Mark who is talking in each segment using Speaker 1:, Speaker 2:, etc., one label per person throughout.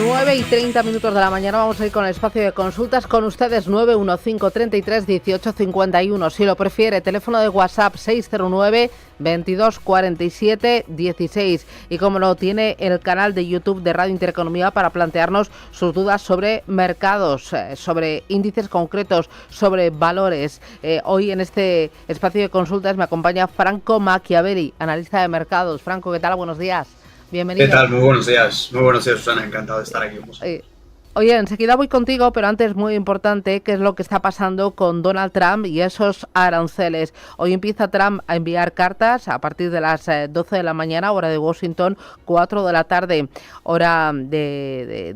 Speaker 1: 9:30 de la mañana vamos a ir con el espacio de consultas con ustedes. 915331851. Si lo prefiere, teléfono de WhatsApp 609 22 47 16. Y como no, tiene el canal de YouTube de Radio Intereconomía para plantearnos sus dudas sobre mercados, sobre índices concretos, sobre valores. Hoy en este espacio de consultas me acompaña Franco Machiavelli, analista de mercados. Franco, ¿qué tal? Buenos días. Bienvenido.
Speaker 2: ¿Qué tal? Muy buenos días, Susana. Encantado de estar aquí.
Speaker 1: Oye, enseguida voy contigo, pero antes muy importante, ¿qué es lo que está pasando con Donald Trump y esos aranceles? Hoy empieza Trump a enviar cartas a partir de las 12 de la mañana, hora de Washington, 4 de la tarde, hora de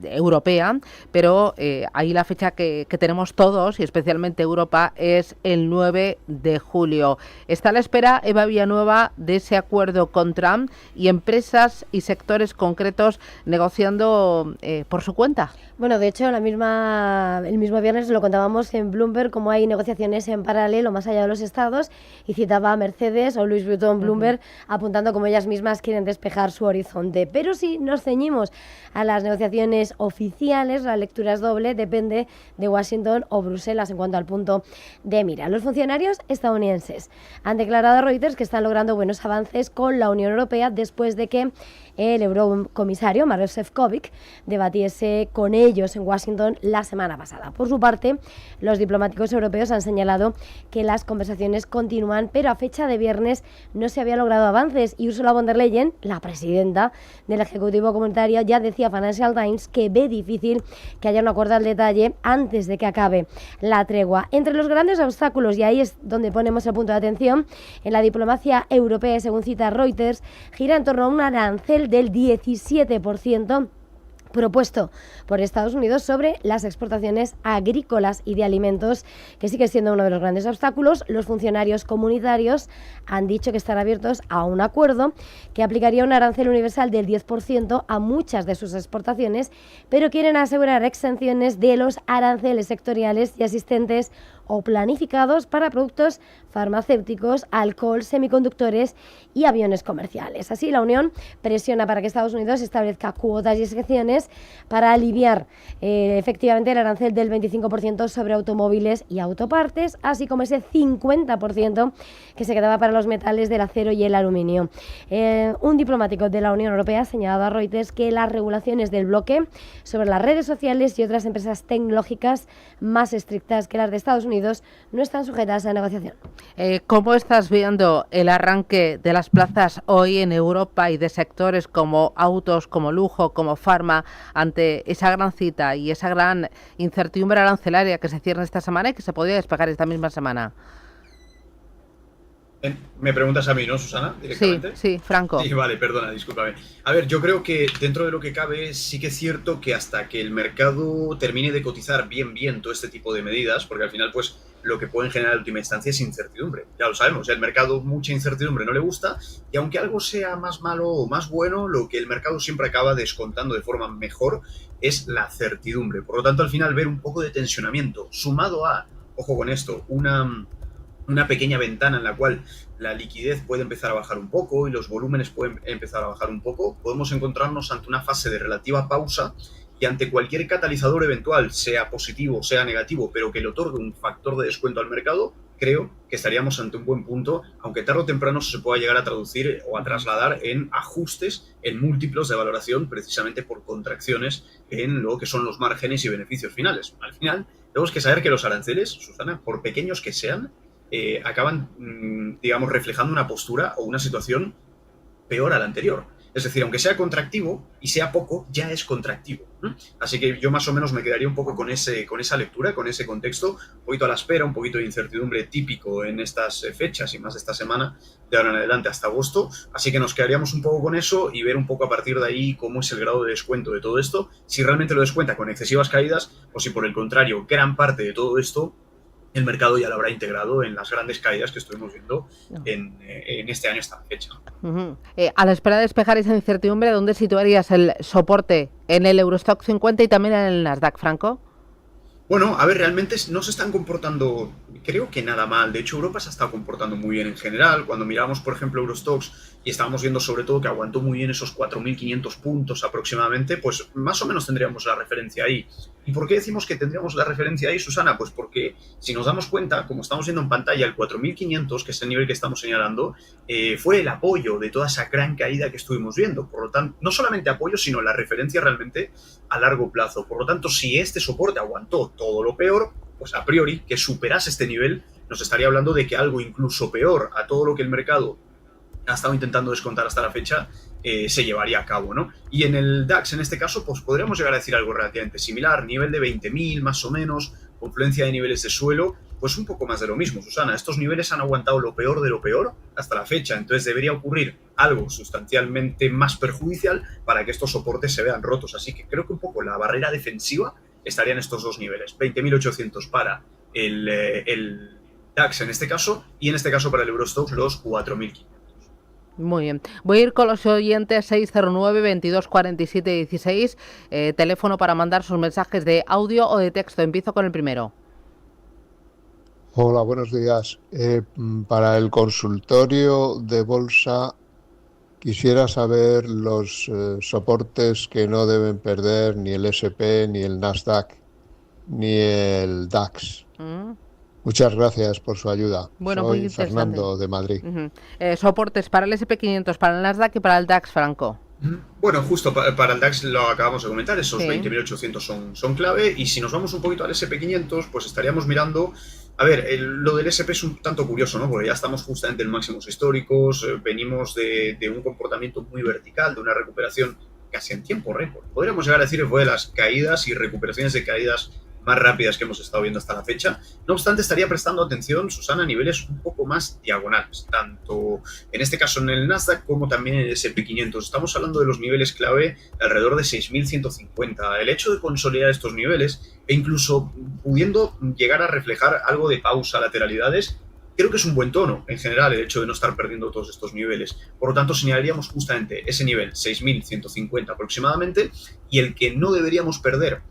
Speaker 1: europea, pero ahí la fecha que tenemos todos, y especialmente Europa, es el 9 de julio. Está a la espera Eva Villanueva de ese acuerdo con Trump y empresas y sectores concretos negociando por su cuenta.
Speaker 3: Bueno, de hecho, el mismo viernes lo contábamos en Bloomberg, como hay negociaciones en paralelo más allá de los estados, y citaba a Mercedes o Louis Vuitton Bloomberg apuntando como ellas mismas quieren despejar su horizonte. Pero si nos ceñimos a las negociaciones oficiales, la lectura es doble, depende de Washington o Bruselas en cuanto al punto de mira. Los funcionarios estadounidenses han declarado a Reuters que están logrando buenos avances con la Unión Europea después de que el eurocomisario Maroš Šefčovič debatiese con ellos en Washington la semana pasada. Por su parte, los diplomáticos europeos han señalado que las conversaciones continúan, pero a fecha de viernes no se había logrado avances, y Ursula von der Leyen, la presidenta del Ejecutivo Comunitario, ya decía a Financial Times que ve difícil que haya un acuerdo al detalle antes de que acabe la tregua. Entre los grandes obstáculos, y ahí es donde ponemos el punto de atención, en la diplomacia europea, según cita Reuters, gira en torno a un arancel del 17% propuesto por Estados Unidos sobre las exportaciones agrícolas y de alimentos, que sigue siendo uno de los grandes obstáculos. Los funcionarios comunitarios han dicho que están abiertos a un acuerdo que aplicaría un arancel universal del 10% a muchas de sus exportaciones, pero quieren asegurar exenciones de los aranceles sectoriales y asistentes o planificados para productos farmacéuticos, alcohol, semiconductores y aviones comerciales. Así, la Unión presiona para que Estados Unidos establezca cuotas y excepciones para aliviar efectivamente el arancel del 25% sobre automóviles y autopartes, así como ese 50% que se quedaba para los metales del acero y el aluminio. Un diplomático de la Unión Europea ha señalado a Reuters que las regulaciones del bloque sobre las redes sociales y otras empresas tecnológicas más estrictas que las de Estados Unidos no están sujetas a negociación.
Speaker 1: ¿Cómo estás viendo el arranque de las plazas hoy en Europa y de sectores como autos, como lujo, como farma, ante esa gran cita y esa gran incertidumbre arancelaria que se cierra esta semana y que se podría despegar esta misma semana?
Speaker 2: ¿Me preguntas a mí, no, Susana, directamente?
Speaker 1: Sí, Franco.
Speaker 2: Sí, vale, perdona, discúlpame. A ver, yo creo que dentro de lo que cabe sí que es cierto que hasta que el mercado termine de cotizar bien todo este tipo de medidas, porque al final pues lo que pueden generar en última instancia es incertidumbre. Ya lo sabemos, el mercado mucha incertidumbre no le gusta, y aunque algo sea más malo o más bueno, lo que el mercado siempre acaba descontando de forma mejor es la certidumbre. Por lo tanto, al final ver un poco de tensionamiento sumado a, ojo con esto, una pequeña ventana en la cual la liquidez puede empezar a bajar un poco y los volúmenes pueden empezar a bajar un poco, podemos encontrarnos ante una fase de relativa pausa, y ante cualquier catalizador eventual, sea positivo o sea negativo, pero que le otorgue un factor de descuento al mercado, creo que estaríamos ante un buen punto, aunque tarde o temprano se pueda llegar a traducir o a trasladar en ajustes en múltiplos de valoración, precisamente por contracciones en lo que son los márgenes y beneficios finales. Al final, tenemos que saber que los aranceles, Susana, por pequeños que sean, acaban, digamos, reflejando una postura o una situación peor a la anterior. Es decir, aunque sea contractivo y sea poco, ya es contractivo. Así que yo más o menos me quedaría un poco con esa lectura, con ese contexto, un poquito a la espera, un poquito de incertidumbre típico en estas fechas y más esta semana, de ahora en adelante hasta agosto. Así que nos quedaríamos un poco con eso y ver un poco a partir de ahí cómo es el grado de descuento de todo esto. Si realmente lo descuenta con excesivas caídas o si por el contrario gran parte de todo esto el mercado ya lo habrá integrado en las grandes caídas que estuvimos viendo en este año, esta fecha.
Speaker 1: A la espera de despejar esa incertidumbre, ¿dónde situarías el soporte? ¿En el Eurostock 50 y también en el Nasdaq, Franco?
Speaker 2: Bueno, a ver, realmente no se están comportando creo que nada mal. De hecho, Europa se ha estado comportando muy bien en general. Cuando miramos, por ejemplo, Eurostoxx y estábamos viendo sobre todo que aguantó muy bien esos 4.500 puntos aproximadamente, pues más o menos tendríamos la referencia ahí. ¿Y por qué decimos que tendríamos la referencia ahí, Susana? Pues porque si nos damos cuenta, como estamos viendo en pantalla, el 4.500, que es el nivel que estamos señalando, fue el apoyo de toda esa gran caída que estuvimos viendo. Por lo tanto, no solamente apoyo, sino la referencia realmente a largo plazo. Por lo tanto, si este soporte aguantó todo lo peor, pues a priori, que superase este nivel, nos estaría hablando de que algo incluso peor a todo lo que el mercado ha estado intentando descontar hasta la fecha, se llevaría a cabo, ¿no? Y en el DAX, en este caso, pues podríamos llegar a decir algo relativamente similar, nivel de 20.000 más o menos, confluencia de niveles de suelo, pues un poco más de lo mismo, Susana. Estos niveles han aguantado lo peor de lo peor hasta la fecha, entonces debería ocurrir algo sustancialmente más perjudicial para que estos soportes se vean rotos. Así que creo que un poco la barrera defensiva estaría en estos dos niveles, 20.800 para el DAX en este caso, y en este caso para el Eurostoxx los 4.500.
Speaker 1: Muy bien. Voy a ir con los oyentes 609 22 47 16, teléfono para mandar sus mensajes de audio o de texto. Empiezo con el primero.
Speaker 4: Hola, buenos días. Para el consultorio de bolsa quisiera saber los soportes que no deben perder ni el S&P, ni el Nasdaq, ni el DAX. Muchas gracias por su ayuda.
Speaker 1: Bueno,
Speaker 4: soy Fernando de Madrid.
Speaker 1: Soportes para el S&P 500, para el Nasdaq y para el DAX, Franco.
Speaker 2: Bueno, justo para el DAX lo acabamos de comentar, esos
Speaker 1: Sí.
Speaker 2: 20.800 son clave, y si nos vamos un poquito al SP500, pues estaríamos mirando, a ver, lo del SP es un tanto curioso, ¿no? Porque ya estamos justamente en máximos históricos, venimos de un comportamiento muy vertical, de una recuperación casi en tiempo récord. Podríamos llegar a decir que fue de las caídas y recuperaciones de caídas más rápidas que hemos estado viendo hasta la fecha. No obstante, estaría prestando atención, Susana, a niveles un poco más diagonales, tanto en este caso en el Nasdaq como también en el SP500. Estamos hablando de los niveles clave alrededor de 6.150. El hecho de consolidar estos niveles e incluso pudiendo llegar a reflejar algo de pausa, lateralidades, creo que es un buen tono en general el hecho de no estar perdiendo todos estos niveles. Por lo tanto, señalaríamos justamente ese nivel 6.150 aproximadamente, y el que no deberíamos perder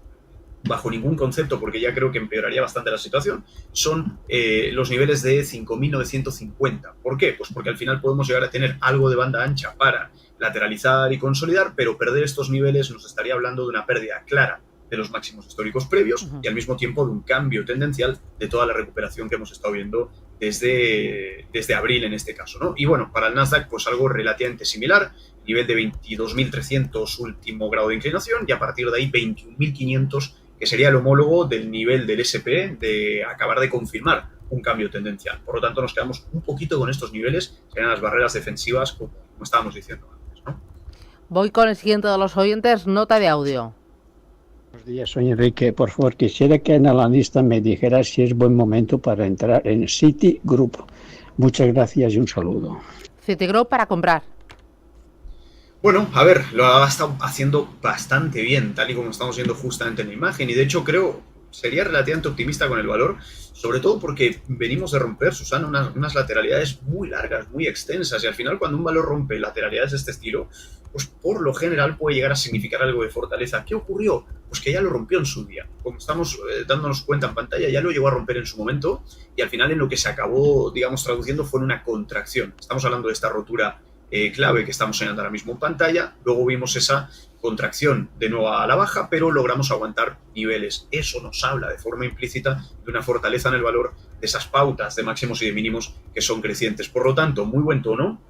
Speaker 2: bajo ningún concepto, porque ya creo que empeoraría bastante la situación, son los niveles de 5.950. ¿Por qué? Pues porque al final podemos llegar a tener algo de banda ancha para lateralizar y consolidar, pero perder estos niveles nos estaría hablando de una pérdida clara de los máximos históricos previos y al mismo tiempo de un cambio tendencial de toda la recuperación que hemos estado viendo desde abril en este caso, ¿no? Y bueno, para el Nasdaq pues algo relativamente similar, nivel de 22.300 último grado de inclinación, y a partir de ahí 21.500, que sería el homólogo del nivel del SP de acabar de confirmar un cambio tendencial. Por lo tanto, nos quedamos un poquito con estos niveles, que eran las barreras defensivas, como estábamos diciendo antes, ¿no?
Speaker 1: Voy con el siguiente de los oyentes, nota de audio.
Speaker 5: Buenos días, soy Enrique. Por favor, quisiera que el analista me dijera si es buen momento para entrar en Citigroup. Muchas gracias y un saludo.
Speaker 1: Citigroup para comprar.
Speaker 2: Bueno, a ver, lo ha estado haciendo bastante bien, tal y como estamos viendo justamente en la imagen, y de hecho creo sería relativamente optimista con el valor, sobre todo porque venimos de romper, Susana, unas lateralidades muy largas, muy extensas, y al final cuando un valor rompe lateralidades de este estilo, pues por lo general puede llegar a significar algo de fortaleza. ¿Qué ocurrió? Pues que ya lo rompió en su día. Como estamos dándonos cuenta en pantalla, ya lo llegó a romper en su momento, y al final en lo que se acabó, digamos, traduciendo fue en una contracción. Estamos hablando de esta rotura clave que estamos señalando ahora mismo en pantalla. Luego vimos esa contracción de nuevo a la baja, pero logramos aguantar niveles. Eso nos habla de forma implícita de una fortaleza en el valor, de esas pautas de máximos y de mínimos que son crecientes. Por lo tanto, muy buen tono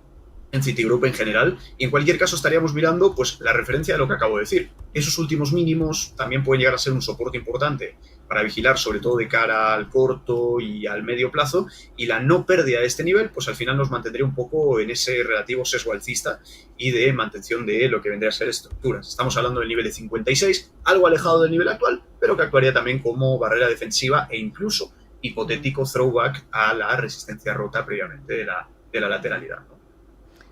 Speaker 2: en Citigroup en general, y en cualquier caso estaríamos mirando pues la referencia de lo que acabo de decir. Esos últimos mínimos también pueden llegar a ser un soporte importante para vigilar, sobre todo de cara al corto y al medio plazo, y la no pérdida de este nivel pues al final nos mantendría un poco en ese relativo sesgo alcista y de mantención de lo que vendría a ser estructuras. Estamos hablando del nivel de 56, algo alejado del nivel actual, pero que actuaría también como barrera defensiva e incluso hipotético throwback a la resistencia rota previamente de la lateralidad, ¿no?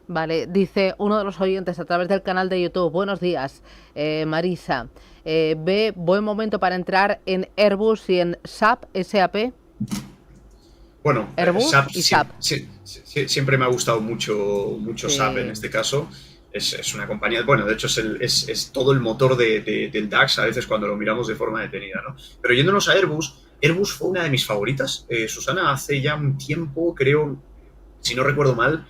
Speaker 1: Vale, dice uno de los oyentes a través del canal de YouTube, buenos días, Marisa, ¿ve buen momento para entrar en Airbus y en SAP, SAP?
Speaker 2: Bueno,
Speaker 1: Airbus
Speaker 2: SAP,
Speaker 1: y SAP.
Speaker 2: siempre me ha gustado mucho
Speaker 1: Sí.
Speaker 2: SAP en este caso. Es una compañía, bueno, de hecho es todo el motor del DAX a veces cuando lo miramos de forma detenida, ¿no? Pero yéndonos a Airbus, Airbus fue una de mis favoritas, Susana, hace ya un tiempo, creo, si no recuerdo mal,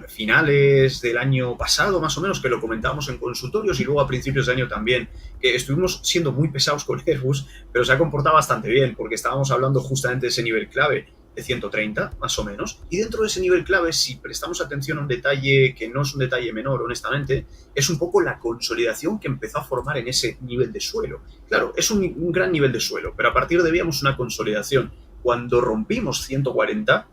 Speaker 2: finales del año pasado, más o menos, que lo comentábamos en consultorios y luego a principios de año también, que estuvimos siendo muy pesados con Airbus, pero se ha comportado bastante bien, porque estábamos hablando justamente de ese nivel clave de 130, más o menos, y dentro de ese nivel clave, si prestamos atención a un detalle que no es un detalle menor, honestamente, es un poco la consolidación que empezó a formar en ese nivel de suelo. Claro, es un gran nivel de suelo, pero a partir de ahí vemos una consolidación. Cuando rompimos 140,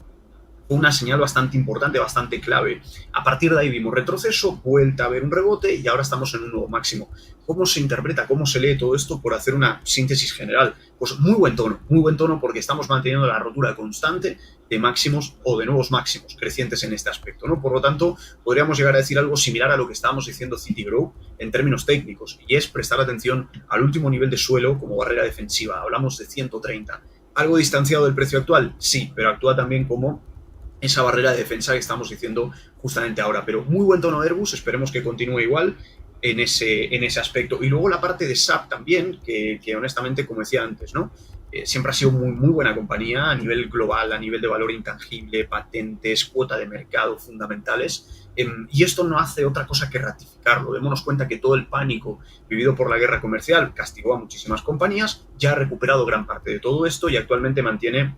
Speaker 2: fue una señal bastante importante, bastante clave. A partir de ahí vimos retroceso, vuelta a ver un rebote y ahora estamos en un nuevo máximo. ¿Cómo se interpreta, cómo se lee todo esto por hacer una síntesis general? Pues muy buen tono porque estamos manteniendo la rotura constante de máximos o de nuevos máximos crecientes en este aspecto, ¿no? Por lo tanto, podríamos llegar a decir algo similar a lo que estábamos diciendo Citigrow en términos técnicos, y es prestar atención al último nivel de suelo como barrera defensiva. Hablamos de 130. ¿Algo distanciado del precio actual? Sí, pero actúa también como esa barrera de defensa que estamos diciendo justamente ahora. Pero muy buen tono de Airbus, esperemos que continúe igual en ese aspecto. Y luego la parte de SAP también, que honestamente, como decía antes, ¿no? Siempre ha sido muy buena compañía a nivel global, a nivel de valor intangible, patentes, cuota de mercado fundamentales. Y esto no hace otra cosa que ratificarlo. Démonos cuenta que todo el pánico vivido por la guerra comercial castigó a muchísimas compañías, ya ha recuperado gran parte de todo esto y actualmente mantiene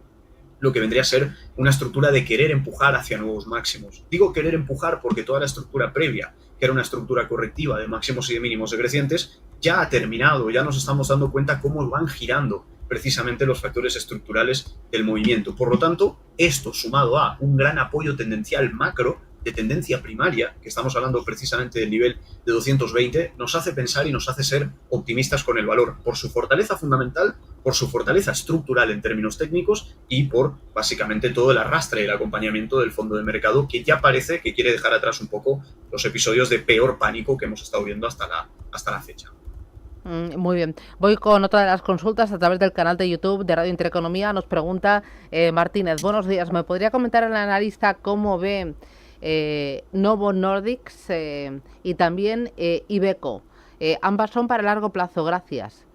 Speaker 2: lo que vendría a ser una estructura de querer empujar hacia nuevos máximos. Digo querer empujar porque toda la estructura previa, que era una estructura correctiva de máximos y de mínimos decrecientes, ya ha terminado, ya nos estamos dando cuenta cómo van girando precisamente los factores estructurales del movimiento. Por lo tanto, esto sumado a un gran apoyo tendencial macro de tendencia primaria, que estamos hablando precisamente del nivel de 220, nos hace pensar y nos hace ser optimistas con el valor, por su fortaleza fundamental, por su fortaleza estructural en términos técnicos y por básicamente todo el arrastre y el acompañamiento del fondo de mercado, que ya parece que quiere dejar atrás un poco los episodios de peor pánico que hemos estado viendo hasta la fecha.
Speaker 1: Muy bien. Voy con otra de las consultas a través del canal de YouTube de Radio Intereconomía. Nos pregunta Martínez. Buenos días. ¿Me podría comentar el analista cómo ve Novo Nordisk y también Iveco? Ambas son para largo plazo. Gracias.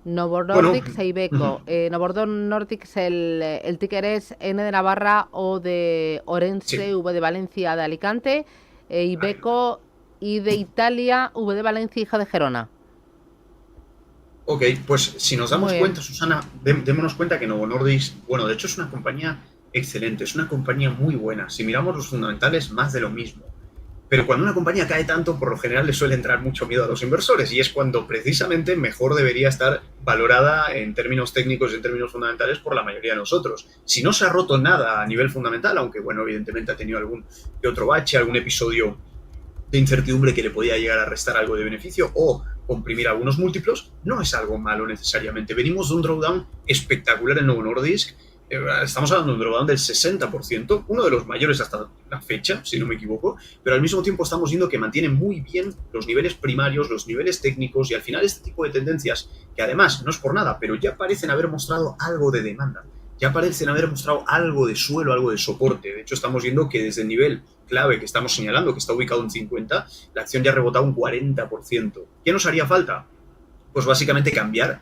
Speaker 1: Novo Nordisk e Iveco. Novo Nordisk, el ticker es N de Navarra, O de Orense, sí. V de Valencia, de Alicante. Iveco, I de Italia, V de Valencia, hija de Gerona.
Speaker 2: Ok, pues si nos damos cuenta, Susana, démonos cuenta que Novo Nordisk, bueno, de hecho es una compañía excelente, es una compañía muy buena. Si miramos los fundamentales, más de lo mismo. Pero cuando una compañía cae tanto, por lo general le suele entrar mucho miedo a los inversores, y es cuando precisamente mejor debería estar valorada en términos técnicos y en términos fundamentales por la mayoría de nosotros. Si no se ha roto nada a nivel fundamental, aunque bueno, evidentemente ha tenido algún que otro bache, algún episodio de incertidumbre que le podía llegar a restar algo de beneficio o comprimir algunos múltiplos, no es algo malo necesariamente. Venimos de un drawdown espectacular en Novo Nordisk. Estamos hablando de un drawdown del 60%, uno de los mayores hasta la fecha, si no me equivoco, pero al mismo tiempo estamos viendo que mantiene muy bien los niveles primarios, los niveles técnicos, y al final este tipo de tendencias, que además no es por nada, pero ya parecen haber mostrado algo de demanda, ya parecen haber mostrado algo de suelo, algo de soporte. De hecho, estamos viendo que desde el nivel clave que estamos señalando, que está ubicado en 50, la acción ya ha rebotado un 40%. ¿Qué nos haría falta? Pues básicamente cambiar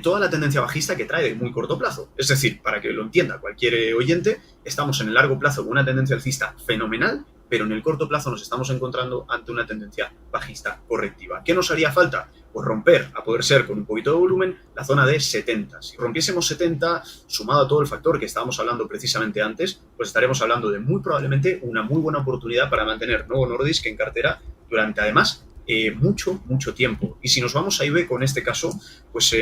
Speaker 2: toda la tendencia bajista que trae de muy corto plazo. Es decir, para que lo entienda cualquier oyente, estamos en el largo plazo con una tendencia alcista fenomenal, pero en el corto plazo nos estamos encontrando ante una tendencia bajista correctiva. ¿Qué nos haría falta? Pues romper, a poder ser con un poquito de volumen, la zona de 70. Si rompiésemos 70, sumado a todo el factor que estábamos hablando precisamente antes, pues estaremos hablando de muy probablemente una muy buena oportunidad para mantener Novo Nordisk en cartera durante además mucho tiempo. Y si nos vamos a Iveco en este caso, pues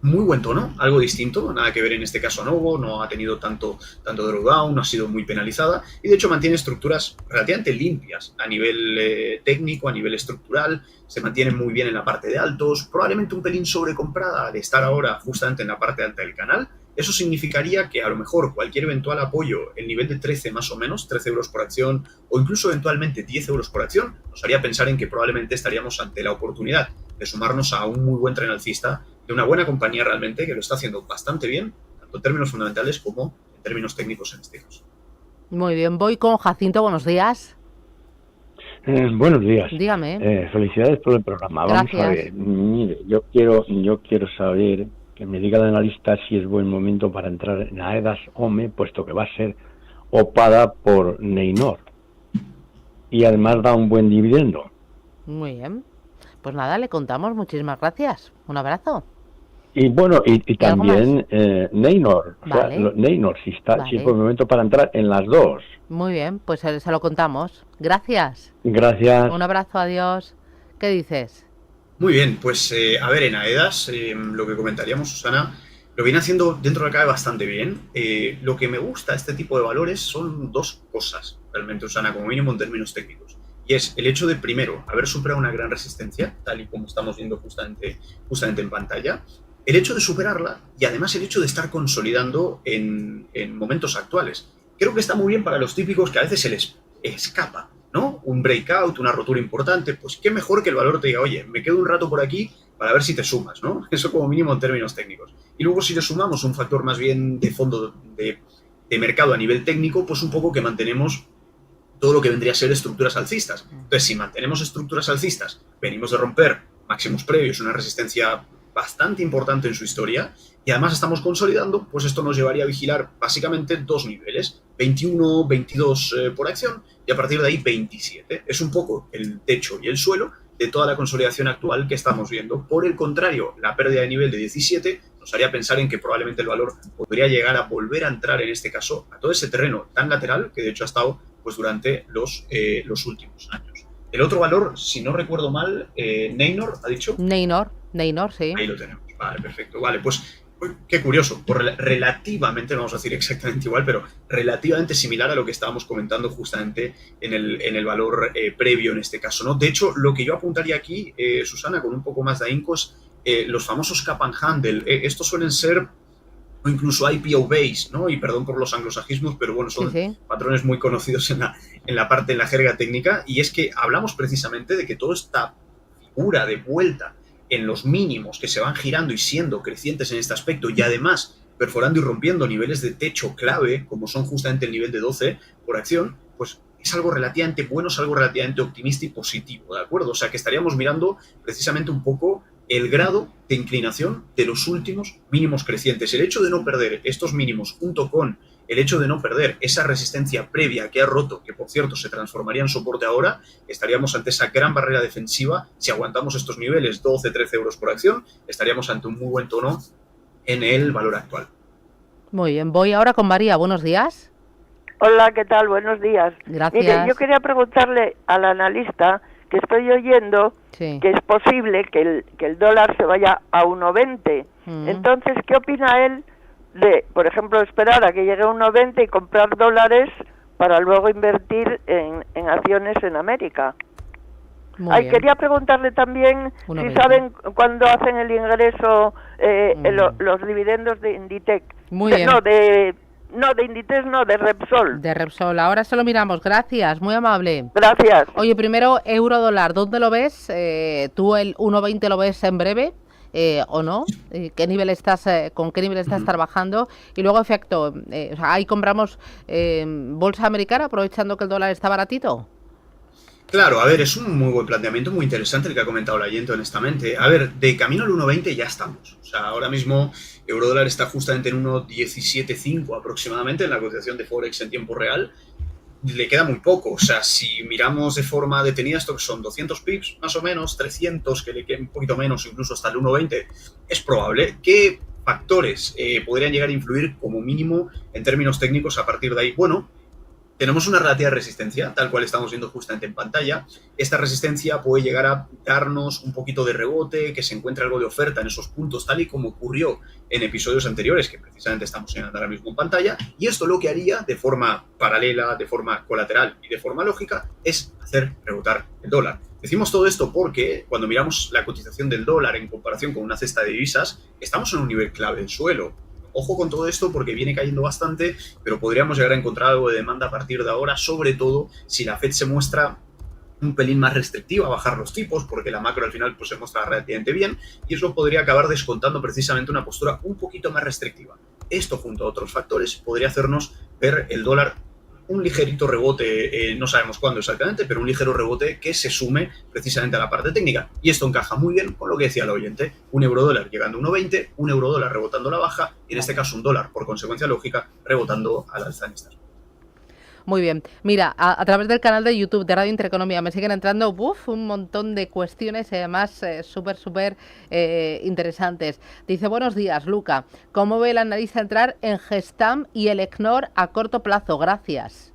Speaker 2: muy buen tono, algo distinto, nada que ver en este caso a Novo, no ha tenido tanto drawdown, no ha sido muy penalizada y de hecho mantiene estructuras relativamente limpias a nivel técnico, a nivel estructural, se mantiene muy bien en la parte de altos, probablemente un pelín sobrecomprada de estar ahora justamente en la parte alta del canal. Eso significaría que a lo mejor cualquier eventual apoyo, el nivel de 13 más o menos, 13 euros por acción o incluso eventualmente 10 euros por acción, nos haría pensar en que probablemente estaríamos ante la oportunidad de sumarnos a un muy buen tren alcista de una buena compañía realmente que lo está haciendo bastante bien, tanto en términos fundamentales como en términos técnicos en este caso.
Speaker 1: Muy bien, voy con Jacinto, buenos días.
Speaker 6: Buenos días.
Speaker 1: Dígame.
Speaker 6: Felicidades por el programa.
Speaker 1: Gracias.
Speaker 6: Vamos a ver. Mire, yo quiero saber que me diga el analista si es buen momento para entrar en AEDAS OME, puesto que va a ser opada por Neynor. Y además da un buen dividendo.
Speaker 1: Muy bien. Pues nada, le contamos. Muchísimas gracias. Un abrazo.
Speaker 6: Y bueno, y también Neynor.
Speaker 1: Vale.
Speaker 6: O sea, Neynor, si
Speaker 1: Vale.
Speaker 6: es buen momento para entrar en las dos.
Speaker 1: Muy bien, pues se lo contamos. Gracias.
Speaker 6: Gracias.
Speaker 1: Un abrazo, adiós. ¿Qué dices?
Speaker 2: Muy bien, pues a ver, en AEDAS, lo que comentaríamos, Susana, lo viene haciendo dentro de la CAE bastante bien. Lo que me gusta de este tipo de valores son dos cosas, realmente, Susana, como mínimo en términos técnicos. Y es el hecho de, primero, haber superado una gran resistencia, tal y como estamos viendo justamente en pantalla. El hecho de superarla y además el hecho de estar consolidando en momentos actuales. Creo que está muy bien para los típicos que a veces se les escapa, ¿no? Un breakout, una rotura importante, pues qué mejor que el valor te diga, oye, me quedo un rato por aquí para ver si te sumas, ¿no? Eso como mínimo en términos técnicos. Y luego si le sumamos un factor más bien de fondo de mercado a nivel técnico, pues un poco que mantenemos todo lo que vendría a ser estructuras alcistas. Entonces, si mantenemos estructuras alcistas, venimos de romper máximos previos, una resistencia bastante importante en su historia, y además estamos consolidando, pues esto nos llevaría a vigilar básicamente dos niveles, 21, 22 por acción, y a partir de ahí 27. Es un poco el techo y el suelo de toda la consolidación actual que estamos viendo. Por el contrario, la pérdida de nivel de 17 nos haría pensar en que probablemente el valor podría llegar a volver a entrar, en este caso, a todo ese terreno tan lateral que de hecho ha estado pues durante los últimos años. El otro valor, si no recuerdo mal, Neynor, ¿ha dicho?
Speaker 1: Neynor, sí.
Speaker 2: Ahí lo tenemos. Vale, perfecto. Vale, pues qué curioso. Pues relativamente, no vamos a decir exactamente igual, pero relativamente similar a lo que estábamos comentando justamente en el valor previo en este caso, ¿no? De hecho, lo que yo apuntaría aquí, Susana, con un poco más de ahínco, es los famosos cap and handle. Estos suelen ser o incluso IPO base, ¿no? Y perdón por los anglosajismos, pero bueno, son patrones muy conocidos en la jerga técnica, y es que hablamos precisamente de que toda esta figura de vuelta en los mínimos que se van girando y siendo crecientes en este aspecto, y además perforando y rompiendo niveles de techo clave, como son justamente el nivel de 12 por acción, pues es algo relativamente bueno, es algo relativamente optimista y positivo, ¿de acuerdo? O sea, que estaríamos mirando precisamente un poco el grado de inclinación de los últimos mínimos crecientes. El hecho de no perder estos mínimos junto con el hecho de no perder esa resistencia previa que ha roto, que por cierto se transformaría en soporte ahora, estaríamos ante esa gran barrera defensiva. Si aguantamos estos niveles, 12-13 euros por acción, estaríamos ante un muy buen tono en el valor actual.
Speaker 1: Muy bien, voy ahora con María. Buenos días.
Speaker 7: Hola, ¿qué tal? Buenos días.
Speaker 1: Gracias.
Speaker 7: Mire, yo quería preguntarle al analista que estoy oyendo que es posible que el dólar se vaya a 1,20. Entonces, ¿qué opina él de, por ejemplo, esperar a que llegue a 1,20 y comprar dólares para luego invertir en acciones en América? Quería preguntarle también si saben cuándo hacen el ingreso los dividendos de Inditex.
Speaker 1: Muy bien.
Speaker 7: De Inditex, de Repsol.
Speaker 1: De Repsol. Ahora se lo miramos. Gracias, muy amable.
Speaker 7: Gracias.
Speaker 1: Oye, primero, euro-dólar, ¿dónde lo ves? ¿Tú el 1,20 lo ves en breve o no? ¿Qué nivel estás, con qué nivel estás trabajando? Y luego, efecto, ahí compramos bolsa americana aprovechando que el dólar está baratito.
Speaker 2: Claro, a ver, es un muy buen planteamiento, muy interesante el que ha comentado la oyente, honestamente. A ver, de camino al 1,20 ya estamos. O sea, ahora mismo eurodólar está justamente en 1,17,5 aproximadamente en la cotización de Forex en tiempo real. Le queda muy poco. O sea, si miramos de forma detenida, esto que son 200 pips más o menos, 300, que le queda un poquito menos, incluso hasta el 1,20, es probable. ¿Qué factores podrían llegar a influir como mínimo en términos técnicos a partir de ahí? Bueno, tenemos una relativa resistencia, tal cual estamos viendo justamente en pantalla. Esta resistencia puede llegar a darnos un poquito de rebote, que se encuentre algo de oferta en esos puntos, tal y como ocurrió en episodios anteriores, que precisamente estamos señalando ahora mismo en pantalla. Y esto lo que haría de forma paralela, de forma colateral y de forma lógica es hacer rebotar el dólar. Decimos todo esto porque cuando miramos la cotización del dólar en comparación con una cesta de divisas, estamos en un nivel clave del suelo. Ojo con todo esto porque viene cayendo bastante, pero podríamos llegar a encontrar algo de demanda a partir de ahora, sobre todo si la Fed se muestra un pelín más restrictiva a bajar los tipos, porque la macro al final pues se muestra relativamente bien, y eso podría acabar descontando precisamente una postura un poquito más restrictiva. Esto junto a otros factores podría hacernos ver el dólar un ligerito rebote, no sabemos cuándo exactamente, pero un ligero rebote que se sume precisamente a la parte técnica. Y esto encaja muy bien con lo que decía el oyente, un euro-dólar llegando a 1,20, un euro-dólar rebotando a la baja, y en este caso un dólar, por consecuencia lógica, rebotando al alza en estas.
Speaker 1: Muy bien. Mira, a través del canal de YouTube de Radio Intereconomía me siguen entrando un montón de cuestiones y además súper interesantes. Dice, buenos días, Luca. ¿Cómo ve el analista entrar en Gestamp y el ECNOR a corto plazo? Gracias.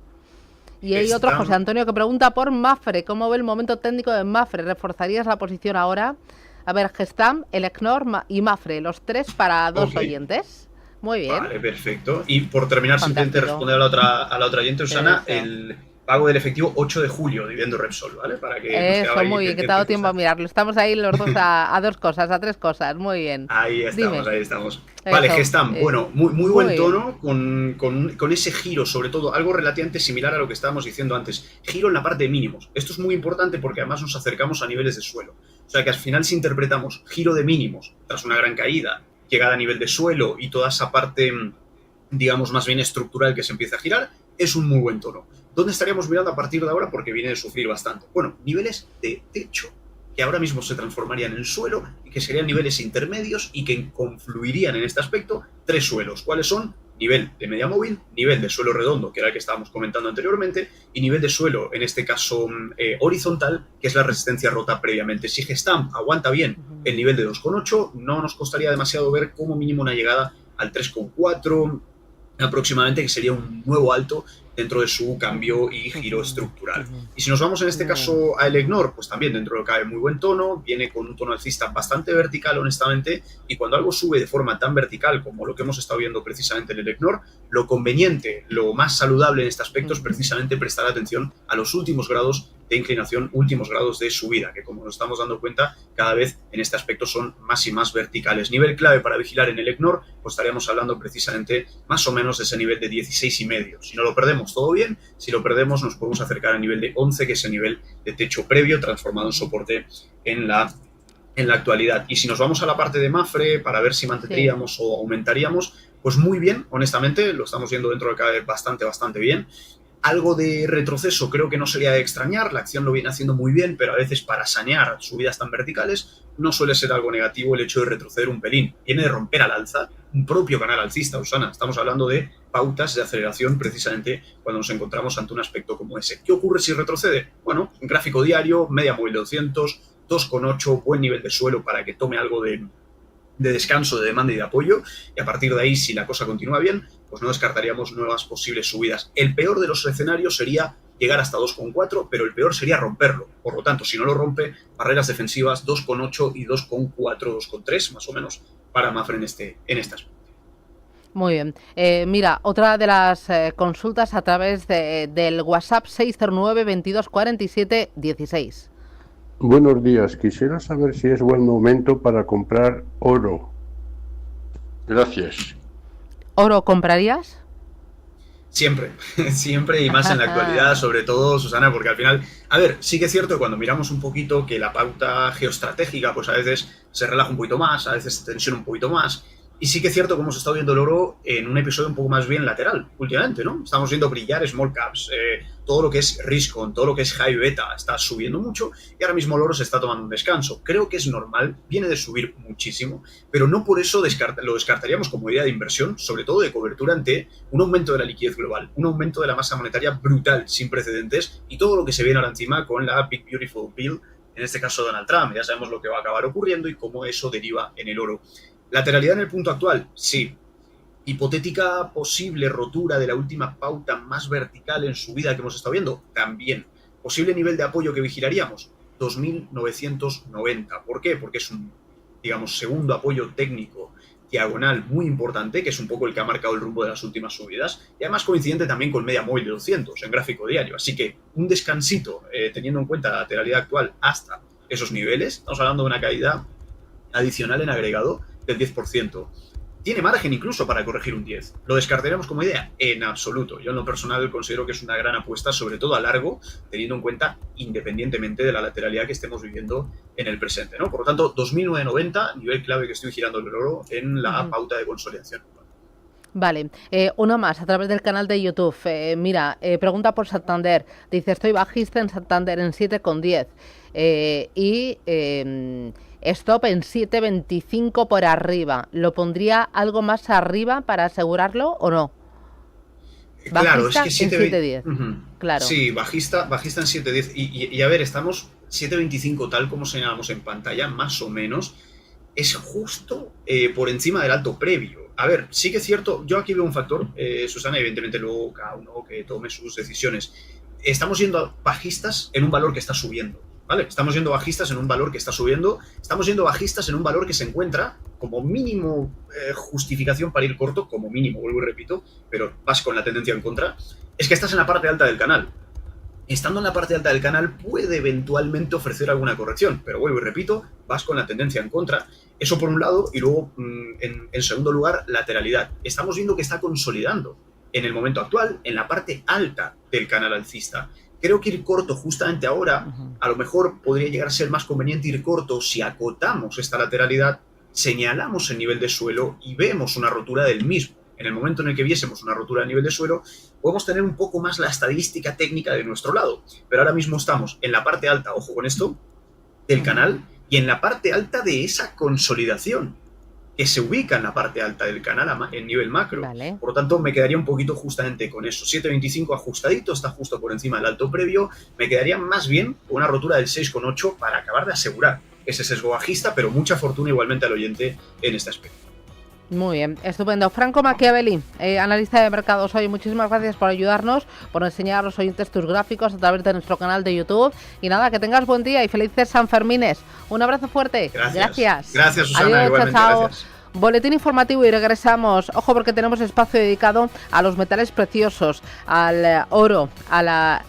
Speaker 1: Y hay otro, José Antonio, que pregunta por Mapfre. ¿Cómo ve el momento técnico de Mapfre? ¿Reforzarías la posición ahora? A ver, Gestamp, el ECNOR y Mapfre, los tres para dos oyentes. Muy bien.
Speaker 2: Vale, perfecto. Y por terminar, simplemente responder a la otra oyente, Susana, el pago del efectivo 8 de julio, dividendo Repsol, ¿vale? Para que
Speaker 1: eso, muy bien, que te ha dado tiempo a mirarlo. Estamos ahí los dos a dos cosas, a tres cosas, muy bien.
Speaker 2: Ahí estamos. Vale, Gestamp, bueno, muy buen tono, con ese giro, sobre todo, algo relativamente similar a lo que estábamos diciendo antes. Giro en la parte de mínimos. Esto es muy importante porque además nos acercamos a niveles de suelo. O sea que al final, si interpretamos giro de mínimos tras una gran caída, llegada a nivel de suelo y toda esa parte, digamos, más bien estructural que se empieza a girar, es un muy buen tono. ¿Dónde estaríamos mirando a partir de ahora? Porque viene de sufrir bastante. Bueno, niveles de techo, que ahora mismo se transformarían en suelo y que serían niveles intermedios y que confluirían en este aspecto tres suelos. ¿Cuáles son? Nivel de media móvil, nivel de suelo redondo, que era el que estábamos comentando anteriormente, y nivel de suelo, en este caso horizontal, que es la resistencia rota previamente. Si Gestamp aguanta bien el nivel de 2,8, no nos costaría demasiado ver como mínimo una llegada al 3,4 aproximadamente, que sería un nuevo alto dentro de su cambio y giro estructural. Y si nos vamos en este caso a el ECNOR, pues también dentro de lo que cabe muy buen tono, viene con un tono alcista bastante vertical, honestamente, y cuando algo sube de forma tan vertical como lo que hemos estado viendo precisamente en el ECNOR, lo conveniente, lo más saludable en este aspecto es precisamente prestar atención a los últimos grados de inclinación, últimos grados de subida, que como nos estamos dando cuenta, cada vez en este aspecto son más y más verticales. Nivel clave para vigilar en el ECNOR, pues estaríamos hablando precisamente más o menos de ese nivel de 16,5. Si no lo perdemos, todo bien. Si lo perdemos, nos podemos acercar al nivel de 11, que es el nivel de techo previo transformado en soporte en la actualidad. Y si nos vamos a la parte de Mapfre para ver si mantendríamos o aumentaríamos, pues muy bien, honestamente, lo estamos viendo dentro de cada vez bastante bien. Algo de retroceso creo que no sería de extrañar, la acción lo viene haciendo muy bien, pero a veces para sanear subidas tan verticales no suele ser algo negativo el hecho de retroceder un pelín. Viene de romper al alza un propio canal alcista, Susana. Estamos hablando de pautas de aceleración precisamente cuando nos encontramos ante un aspecto como ese. ¿Qué ocurre si retrocede? Bueno, un gráfico diario, media móvil de 200, 2,8, buen nivel de suelo para que tome algo de descanso, de demanda y de apoyo, y a partir de ahí, si la cosa continúa bien, pues no descartaríamos nuevas posibles subidas. El peor de los escenarios sería llegar hasta 2,4, pero el peor sería romperlo. Por lo tanto, si no lo rompe, barreras defensivas 2,8 y 2,4, 2,3 más o menos para Mapfre en este aspecto.
Speaker 1: Muy bien. Mira, otra de las consultas a través del WhatsApp 609 22 47 16.
Speaker 8: Buenos días. Quisiera saber si es buen momento para comprar oro. Gracias.
Speaker 1: ¿Oro comprarías?
Speaker 2: Siempre, siempre y más en la actualidad, sobre todo, Susana, porque al final, a ver, sí que es cierto que cuando miramos un poquito que la pauta geoestratégica, pues a veces se relaja un poquito más, a veces se tensiona un poquito más. Y sí que es cierto que hemos estado viendo el oro en un episodio un poco más bien lateral últimamente, ¿no? Estamos viendo brillar small caps, todo lo que es risk on, todo lo que es high beta está subiendo mucho y ahora mismo el oro se está tomando un descanso. Creo que es normal, viene de subir muchísimo, pero no por eso lo descartaríamos como idea de inversión, sobre todo de cobertura ante un aumento de la liquidez global, un aumento de la masa monetaria brutal, sin precedentes, y todo lo que se viene ahora encima con la Big Beautiful Bill, en este caso Donald Trump. Ya sabemos lo que va a acabar ocurriendo y cómo eso deriva en el oro. ¿Lateralidad en el punto actual? Sí. ¿Hipotética posible rotura de la última pauta más vertical en subida que hemos estado viendo? También. ¿Posible nivel de apoyo que vigilaríamos? 2.990. ¿Por qué? Porque es un, digamos, segundo apoyo técnico diagonal muy importante, que es un poco el que ha marcado el rumbo de las últimas subidas, y además coincidente también con media móvil de 200 en gráfico diario. Así que un descansito, teniendo en cuenta la lateralidad actual hasta esos niveles, estamos hablando de una caída adicional en agregado del 10%. ¿Tiene margen incluso para corregir un 10%? ¿Lo descartaríamos como idea? En absoluto. Yo en lo personal considero que es una gran apuesta, sobre todo a largo, teniendo en cuenta independientemente de la lateralidad que estemos viviendo en el presente, ¿no? Por lo tanto, 2.990, nivel clave que estoy girando el oro en la pauta de consolidación.
Speaker 1: Vale, una más a través del canal de YouTube. Mira, pregunta por Santander. Dice, estoy bajista en Santander en 7,10 y stop en 7,25 por arriba. ¿Lo pondría algo más arriba para asegurarlo o no?
Speaker 2: Claro, es que
Speaker 1: en 7,10. Claro.
Speaker 2: Sí, bajista en 7,10. Y a ver, estamos 7,25 tal como señalamos en pantalla, más o menos. Es justo por encima del alto previo. A ver, sí que es cierto, yo aquí veo un factor, Susana, evidentemente luego cada uno que tome sus decisiones. Estamos yendo bajistas en un valor que está subiendo, ¿vale? Estamos yendo bajistas en un valor que está subiendo, estamos yendo bajistas en un valor que se encuentra como mínimo justificación para ir corto, como mínimo, vuelvo y repito, pero vas con la tendencia en contra, es que estás en la parte alta del canal. Estando en la parte alta del canal puede eventualmente ofrecer alguna corrección, pero vuelvo y repito, vas con la tendencia en contra. Eso por un lado, y luego, en segundo lugar, lateralidad. Estamos viendo que está consolidando en el momento actual en la parte alta del canal alcista. Creo que ir corto justamente ahora, a lo mejor podría llegar a ser más conveniente ir corto si acotamos esta lateralidad, señalamos el nivel de suelo y vemos una rotura del mismo. En el momento en el que viésemos una rotura a nivel de suelo, podemos tener un poco más la estadística técnica de nuestro lado. Pero ahora mismo estamos en la parte alta, ojo con esto, del canal y en la parte alta de esa consolidación que se ubica en la parte alta del canal en nivel macro.
Speaker 1: Vale.
Speaker 2: Por lo tanto, me quedaría un poquito justamente con eso. 7,25 ajustadito, está justo por encima del alto previo. Me quedaría más bien con una rotura del 6,8 para acabar de asegurar ese sesgo bajista, pero mucha fortuna igualmente al oyente en este aspecto.
Speaker 1: Muy bien, estupendo. Franco Machiavelli, analista de mercados. Oye, muchísimas gracias por ayudarnos, por enseñar a los oyentes tus gráficos a través de nuestro canal de YouTube. Y nada, que tengas buen día y felices Sanfermines. Un abrazo fuerte.
Speaker 2: Gracias. Gracias, Susana.
Speaker 1: Adiós,
Speaker 2: igualmente,
Speaker 1: chao.
Speaker 2: gracias.
Speaker 1: Boletín informativo y regresamos. Ojo, porque tenemos espacio dedicado a los metales preciosos, al oro, a la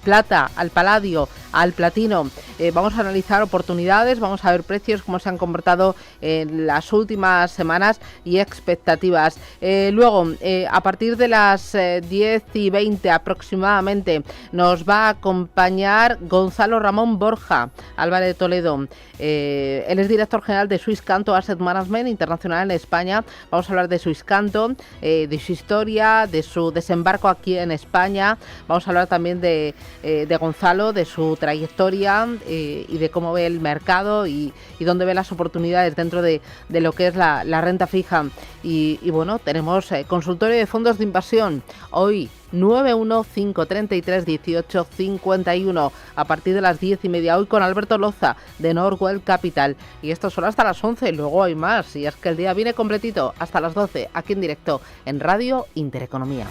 Speaker 1: plata, al paladio, al platino. Vamos a analizar oportunidades, vamos a ver precios, cómo se han comportado en las últimas semanas y expectativas. Luego, a partir de las 10:20 aproximadamente, nos va a acompañar Gonzalo Ramón Borja, Álvarez de Toledo. Él es director general de Swisscanto Asset Management Internacional en España. Vamos a hablar de Swisscanto, de su historia, de su desembarco aquí en España. Vamos a hablar también de Gonzalo, de su trayectoria y de cómo ve el mercado y dónde ve las oportunidades dentro de lo que es la renta fija. Y bueno, tenemos consultorio de fondos de inversión hoy 915331851 a partir de las 10:30 hoy con Alberto Loza de Norwell Capital, y esto solo hasta las 11, luego hay más y es que el día viene completito hasta las 12 aquí en directo en Radio Intereconomía.